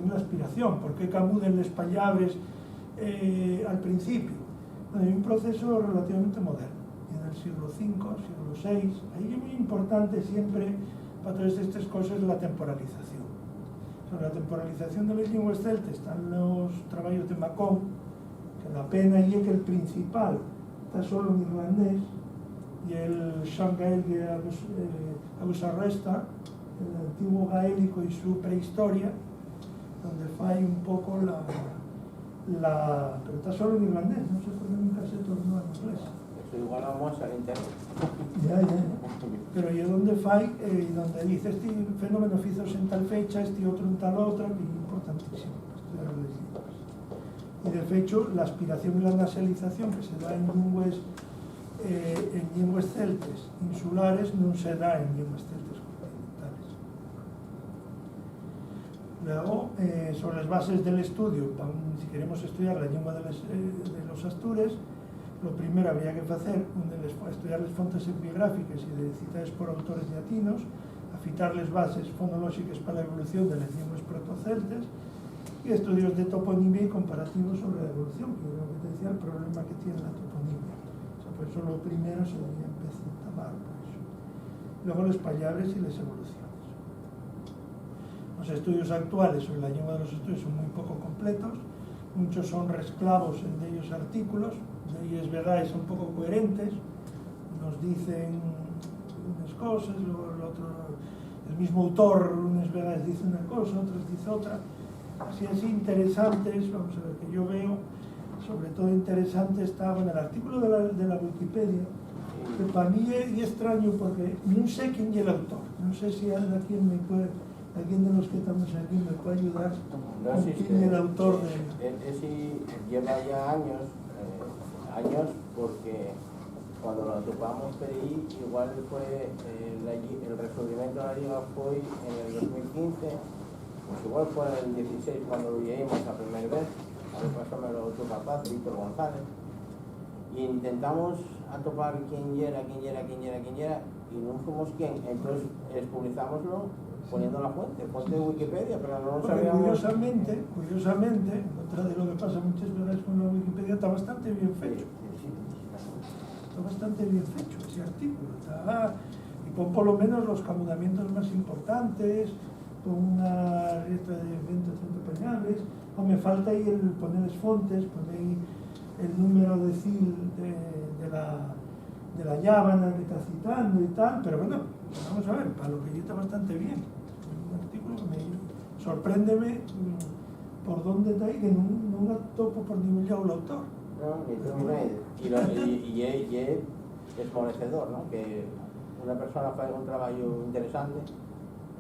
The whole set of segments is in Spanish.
la aspiración. ¿Por qué camuden les pallabres al principio? Bueno, hay un proceso relativamente moderno, en el siglo V, siglo VI. Ahí es muy importante siempre para todas estas cosas la temporalización. Sobre la temporalización de las lenguas celtas están los trabajos de Macón, que la pena es que el principal está solo en irlandés, y el Shangaelge Agusarresta, el antiguo gaélico y su prehistoria, donde falla un poco pero está solo en irlandés, no sé por qué nunca se tornó en inglés. Eso igual vamos al interno. Ya. Pero y donde falla, donde dice este fenómeno fizos en tal fecha, este otro en tal otra, que es importantísimo para estudiar las lenguas. Y de hecho, la aspiración y la nasalización que se da en lenguas celtes insulares no se da en lenguas celtes continentales. Luego, sobre las bases del estudio, si queremos estudiar la lengua de los astures, lo primero habría que hacer estudiar las fontes epigráficas y de citadas por autores latinos, afitar las bases fonológicas para la evolución de las lenguas protoceltes y estudios de toponimia y comparativos sobre la evolución, que es lo que te decía, el problema que tiene la toponimia. O sea, por eso lo primero se debería empezar a tomar por eso. Luego los pallabres y las evoluciones. Los estudios actuales sobre la lengua de los astures son muy poco completos, muchos son resclavos en ellos artículos, de ellos verdades son poco coherentes, nos dicen unas cosas, luego el mismo autor unas verdades dice una cosa, otras dice otra. Así interesantes, vamos a ver, que yo veo, sobre todo interesante está, bueno, el artículo de la Wikipedia, que para mí es extraño porque no sé quién es el autor, no sé si alguien de los que estamos aquí me puede ayudar con quién es el autor de... Ese lleva ya años, porque cuando lo topamos PDI, igual fue el resurgimiento de la liga fue en el 2015, pues igual fue en el 16 cuando lo llevamos la primera vez, a ver paso me lo toca papá, Víctor González, y intentamos atopar quién era, y no fuimos quién, entonces publicámoslo poniendo la fuente de Wikipedia, pero no lo sabíamos. Curiosamente, en contra de lo que pasa muchas veces con la Wikipedia, está bastante bien fecho. Está bastante bien fecho ese artículo. Y pon por lo menos los camudamientos más importantes, con una letra de 20 o 30 pañales, o me falta ahí el poner las fontes, poner ahí el número de CIL de la llábana que está citando y tal, pero bueno, vamos a ver, para lo que yo está bastante bien. Un artículo que me sorpréndeme por dónde está ahí, que no la topo por ningún lado el autor. Y es conocedor, ¿no? Que una persona hace un trabajo interesante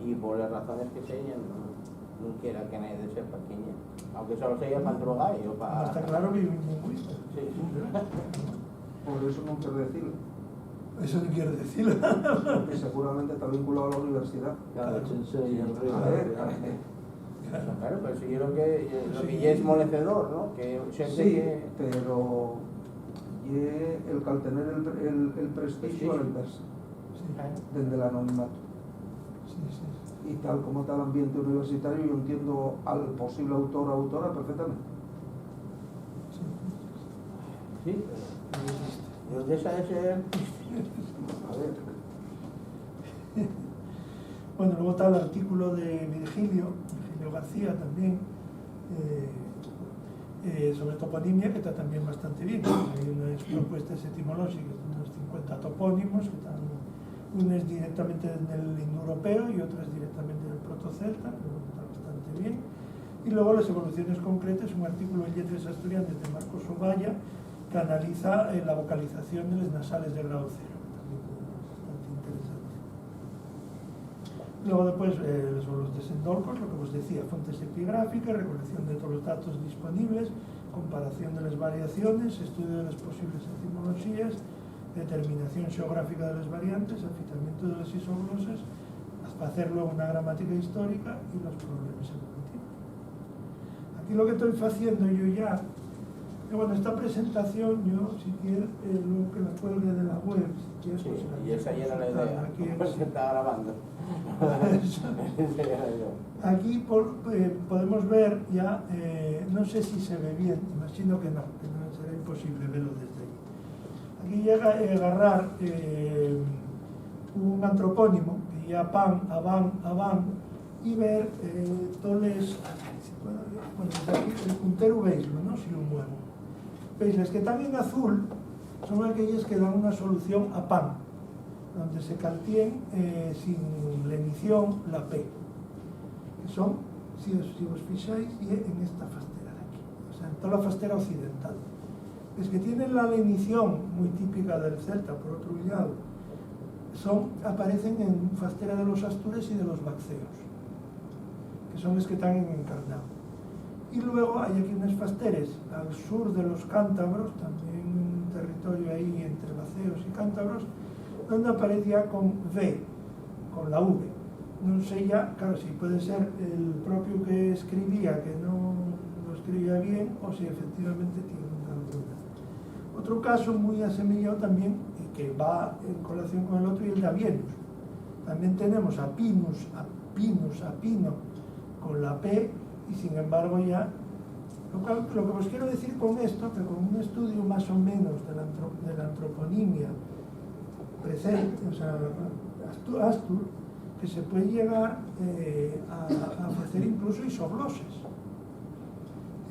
y por las razones que sea no quiera que nadie sepa quién es, aunque solo sea para drogar o para... Está claro que es un lingüista. Sí. Por eso no quiero decirlo. Eso no quiere decirlo. Porque seguramente está vinculado a la universidad. Claro, Claro, pero sí, lo que ya es molecedor, ¿no? Que sí, pero el que al tener el prestigio al inverso, desde el anonimato. Sí. Y tal como está el ambiente universitario, yo entiendo al posible autor o autora perfectamente. Sí, pero ¿dónde sale ese? A ver. Bueno, luego está el artículo de Virgilio García también, sobre toponimia, que está también bastante bien. Hay unas propuestas etimológicas de unos 50 topónimos, que están unas directamente en el indoeuropeo y otras directamente en el protocelta, que está bastante bien. Y luego las evoluciones concretas, un artículo en Letras Asturianas de Marcos Ovalla, que analiza la vocalización de las nasales de grado cero, que también es bastante interesante. Luego después los desendolcos, lo que os decía, fuentes epigráficas, recolección de todos los datos disponibles, comparación de las variaciones, estudio de las posibles etimologías, determinación geográfica de las variantes, afitamiento de las isoglosas, para hacer luego una gramática histórica y los problemas evolutivos. Aquí lo que estoy haciendo yo ya, bueno, esta presentación yo, si quieres, luego que la cuelgue de la web, si quieres, Sí, pues, y esa ya era la idea, aquí pues se está grabando. Aquí podemos ver ya, no sé si se ve bien, imagino que no será imposible verlo desde ahí. Aquí llega a agarrar un antropónimo, que ya pan, aban, y ver toles, bueno, desde aquí el puntero veislo, ¿no? Si lo muevo. Veis, las que están en azul son aquellas que dan una solución a pan, donde se caltíen sin lenición la P, que son, si os fijáis, y en esta fastera de aquí, o sea, en toda la fastera occidental. Es que tienen la lenición muy típica del celta, por otro lado, aparecen en fastera de los astures y de los baxeos, que son los que están en encarnado. Y luego hay aquí unas fasteres al sur de los cántabros, también un territorio ahí entre baxeos y cántabros, donde aparecía con V, con la V. No sé ya, claro, si puede ser el propio que escribía, que no lo escribía bien, o si efectivamente tiene una duda. Otro caso muy asemillado también, y que va en colación con el otro, y el de Avienus. También tenemos a Pinus, a Pino, con la P, y sin embargo ya... Lo que os quiero decir con esto, que con un estudio más o menos de la antroponimia presente, o sea, Astur, que se puede llegar a hacer incluso isogloses.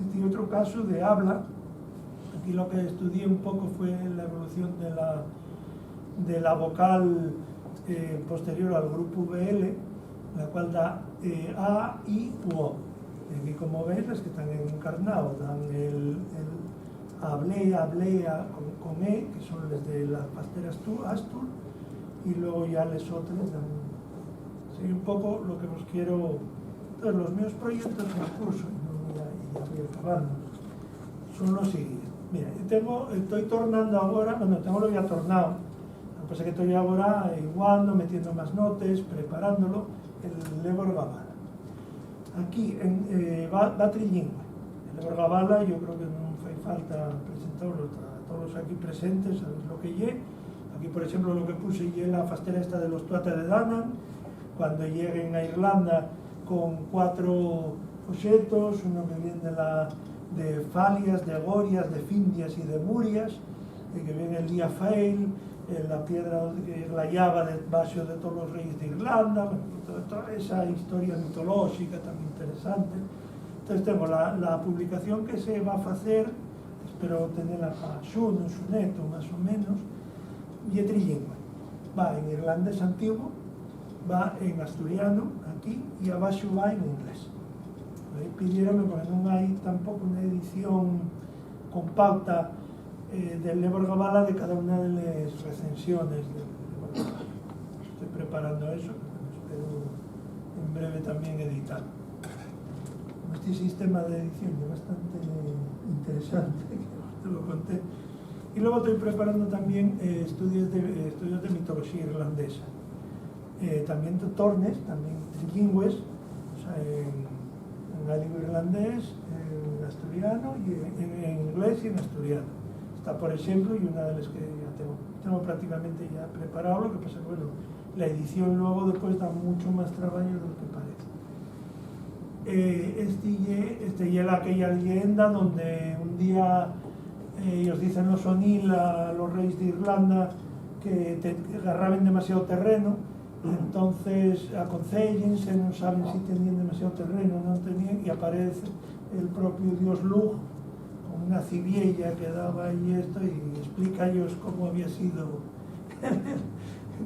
Este otro caso de habla, aquí lo que estudié un poco fue la evolución de la vocal posterior al grupo VL, la cual da A, I u O. Y aquí, como veis, las que están encarnados dan el ablea con E, que son las de las pasteras Astur, y luego ya les otras dan. Sí, un poco lo que os quiero. Entonces, los míos proyectos en curso, y ya voy acabando, son los siguientes. Mira, estoy tornando ahora, bueno, tengo lo ya tornado, lo que pasa es que estoy ahora igualando, metiendo más notas, preparándolo, el Lebor Gabala. Aquí va trilingüe. El Lebor Gabala, yo creo que no hace falta presentarlo a todos los aquí presentes, sabéis lo que lle. Aquí, por ejemplo, lo que puse lle la fastera esta de los Tuata de Danan, cuando lleguen a Irlanda con 4 folletos, uno que viene de Falias, de Gorias, de Findias y de Murias, que viene el día Fail, la piedra, la llave del vaso de todos los reyes de Irlanda, toda esa historia mitológica tan interesante. Entonces tengo la publicación que se va a hacer, espero tenerla para xuno, xuneto, más o menos, y es trilingüe. Va en irlandés antiguo, va en asturiano, aquí, y abajo va en inglés. Ahí pidieron, porque no hay tampoco una edición con pauta del Lebor Gabala de cada una de las recensiones del Lebor Gabala. Estoy preparando eso, espero en breve también editar. Este sistema de edición es bastante interesante, te lo conté. Y luego estoy preparando también estudios de mitología irlandesa. También tornes, también trilingües, o sea, en galego irlandés, en asturiano, y en inglés y en asturiano. Está, por ejemplo, y una de las que ya tengo prácticamente ya preparado, lo que pasa que, bueno, la edición luego después da mucho más trabajo de lo que parece. Este y aquella leyenda donde un día ellos dicen los O'Neill a los reyes de Irlanda que agarraban demasiado terreno, entonces aconsejense, no saben si tenían demasiado terreno o no tenían, y aparece el propio dios Lug con una civiella que daba ahí esto y explica a ellos cómo había sido,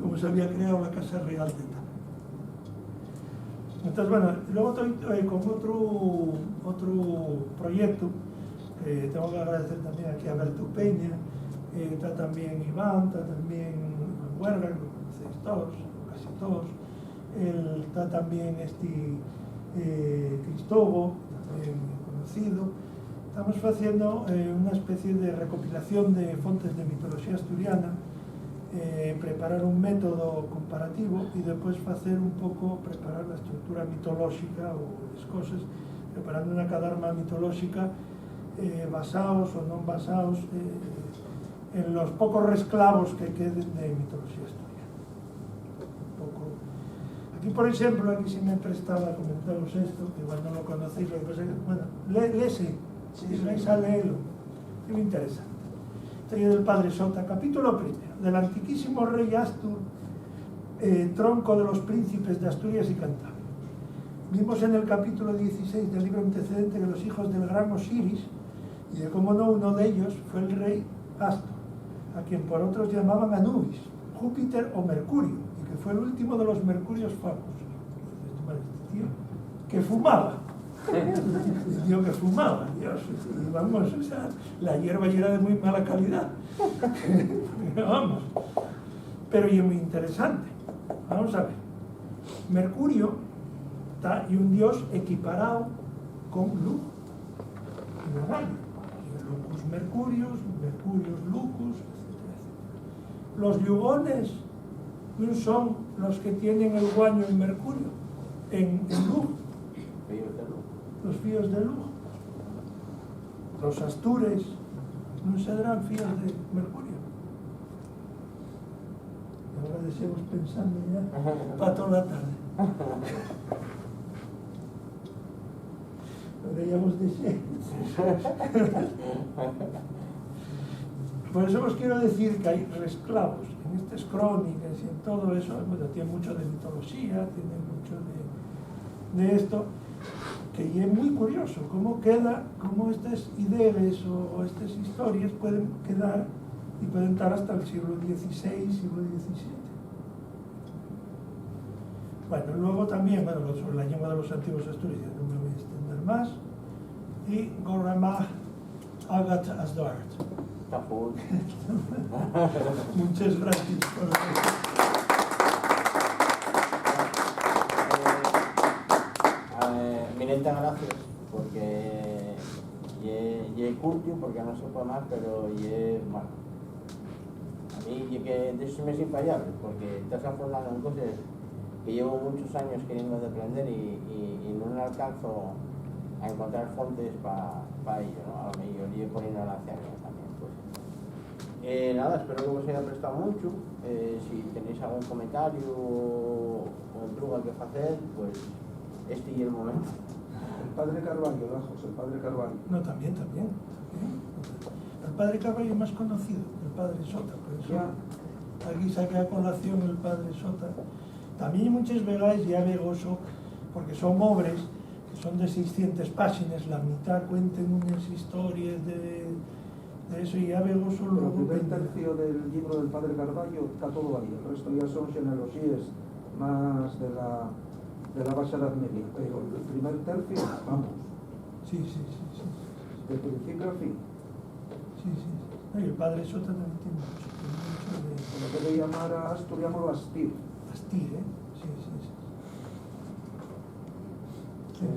cómo se había creado la Casa Real de tal. Entonces, bueno, luego estoy con otro proyecto que tengo que agradecer también aquí a Berto Peña, está también Iván, está también Huerga, que lo conocéis todos, casi todos, está también Cristóbal, también conocido. Estamos haciendo una especie de recopilación de fuentes de mitología asturiana, preparar un método comparativo y después hacer un poco, preparar la estructura mitológica o las cosas, preparando una cadarma mitológica basados o no basados en los pocos resclavos que queden de mitología asturiana. Aquí, por ejemplo, aquí sí me prestaba a comentaros esto, que igual no lo conocéis, lo que pasa es que, bueno, léese, si vais a leerlo, que me interesa. Estoy del Padre Sota, capítulo primero, del antiquísimo rey Astur, tronco de los príncipes de Asturias y Cantabria. Vimos en el capítulo 16 del libro antecedente que los hijos del gran Osiris, y de cómo no uno de ellos fue el rey Astur, a quien por otros llamaban Anubis, Júpiter o Mercurio, y que fue el último de los mercurios famosos. Este tío que fumaba. El tío que fumaba, Dios, y vamos, o sea, la hierba ya era de muy mala calidad. Vamos. Pero y es muy interesante. Vamos a ver. Mercurio está y un dios equiparado con Luc. Lucus Mercurius, Mercurius Lucus, etc. Los yugones no son los que tienen el guaño en Mercurio, en Luc. Los fíos de Luc. Los astures no serán fíos de Mercurio. Y ahora deseamos pensando ya para toda la tarde. Lo veíamos de Por eso os quiero decir que hay resclavos en estas crónicas y en todo eso. Bueno, tiene mucho de mitología, tiene mucho de esto, que es muy curioso cómo queda, cómo estas ideas o estas historias pueden quedar y pueden estar hasta el siglo XVI, siglo XVII. Bueno, luego también, bueno, sobre la lengua de los antiguos asturianos, no me voy a extender más. Y Goramah Agat Asdart. Muchas gracias por Milenta, gracias, porque ye curtio, porque no se puede más, pero ye malo. A mí ye que de eso me es infallable, porque estás afondando en cosas que llevo muchos años queriendo aprender y no alcanzo a encontrar fuentes para ello, ¿no? A lo mejor yo por ignorancia también, pues. Nada, espero que os haya prestado mucho. Si tenéis algún comentario o truco que hacer, pues este y el momento. El padre Carballo, Lajos, el padre Carballo. No, también. El padre Carballo es más conocido, el padre Sota, por eso Ya. aquí saqué a colación el padre Sota. También muchas veces ya veo eso, porque son obras que son de 600 páginas, la mitad cuentan unas historias de eso y ya veo solo... El primer tercio del libro del padre Carballo está todo ahí, el resto ya son genealogías más de la Baja Edad Media, pero el primer tercio, vamos, Sí. de principio a fin. Sí. No, y el padre Sota también tiene mucho de... Lo debe llamar a asturiano Astir. Astir, ¿eh? Sí.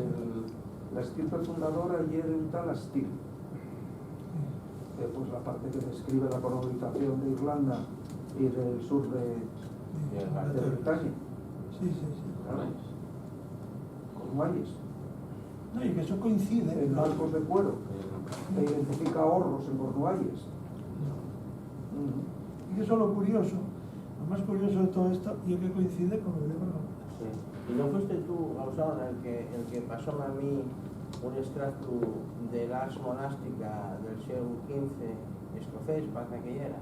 La estirpe fundadora y de un tal Astir. Pues la parte que describe la colonización de Irlanda y del sur de Bretaña. Sí. Cornualles. No, y que eso coincide. En barcos de cuero. Que identifica ahorros en Cornualles. Y eso es lo curioso, lo más curioso de todo esto, y es que coincide con el libro. Sí. ¿Y no fuiste tú, Ausón, el que pasó a mí un extracto de l'Ars monástica del siglo XV escocés, parece que era?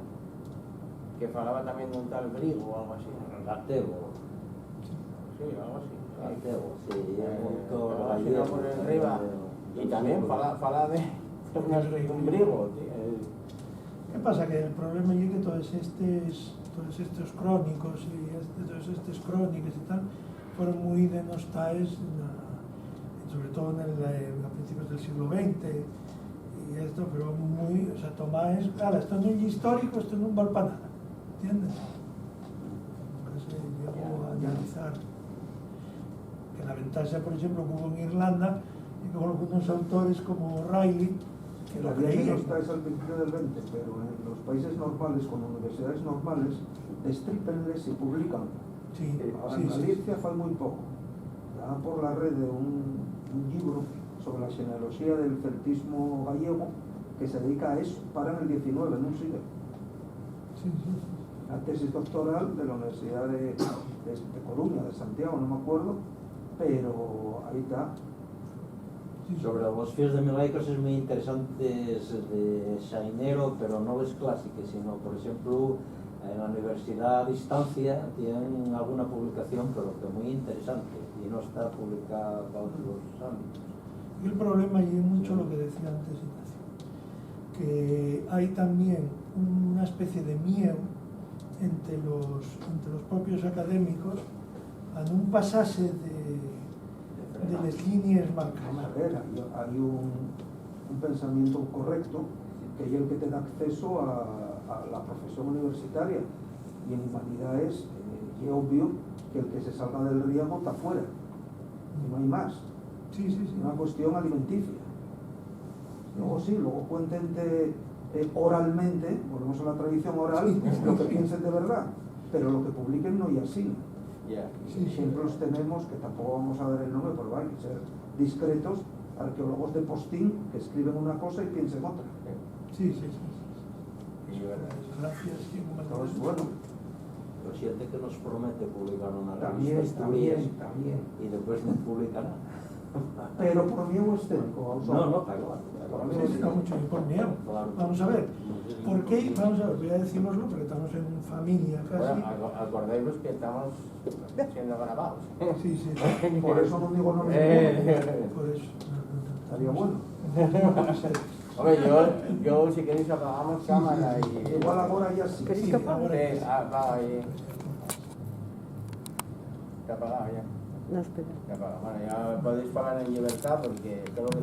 Que falaba también de un tal Brigo o algo así. Gatego. Sí, algo así. Gatego, sí. Algo así, no por arriba. Y también fala de un Brigo, tío. ¿Qué pasa? Que el problema es que todos estos crónicos y todas estas crónicas y tal fueron muy denostadas, sobre todo a principios del siglo XX y esto, pero muy, o sea, tomáis, claro, esto no es histórico, esto no vale para nada, ¿entiendes? Entonces llego a analizar que la ventaja, por ejemplo, que hubo en Irlanda y con algunos autores como Riley, que lo creían. No estáis al principio del 20, pero en los países normales, con universidades normales, destrípenles y publican. Sí. En Galicia fue muy poco. Da por la red de un libro sobre la genealogía del celtismo gallego que se dedica a eso, para en el 19, en un siglo. Sí. La tesis doctoral de la Universidad de Coruña, de Santiago, no me acuerdo, pero ahí está. Sobre los fíos de Milaicos es muy interesante de Xainero, pero no es clásico, sino, por ejemplo, en la universidad a distancia tienen alguna publicación, pero que muy interesante, y no está publicada para otros ámbitos. Y el problema y es mucho lo que decía antes Ignacio, que hay también una especie de miedo entre los propios académicos a no pasarse de las líneas marcadas. Vamos a ver, hay un pensamiento correcto que es el que te da acceso a la profesión universitaria, y en humanidades es obvio que el que se salga del riego está fuera, y no hay más. Sí, sí, sí. Es una cuestión alimenticia. Luego sí, luego cuéntente oralmente, volvemos a la tradición oral, lo que piensen de verdad, pero lo que publiquen no y así. Ya. Y ejemplos tenemos, que tampoco vamos a dar el nombre, pero hay que ser discretos, arqueólogos de postín que escriben una cosa y piensen otra. Sí, sí, sí. Y verdad. Gracias. Sí, un momento. Entonces, bueno, Pero si gente que nos promete publicar una también, revista Asturias también. y después no publica nada. Pero por miedo escénico, No, no, está claro. Sí, está mucho y por miedo. Claro. Vamos a ver, ¿por qué? Vamos a ver, voy a deciroslo porque estamos en familia casi. Bueno, acordaos que estamos siendo grabados. Sí, sí, Por eso no digo nombre. por eso. Estaría bueno. Hombre, yo si queréis apagamos cámara y... Igual ahora ya sí. Sí, ahora Sí, apaga ahí. Está apagado ya. No, espera. Está apagado. Bueno, ya podéis pagar en libertad porque tengo que...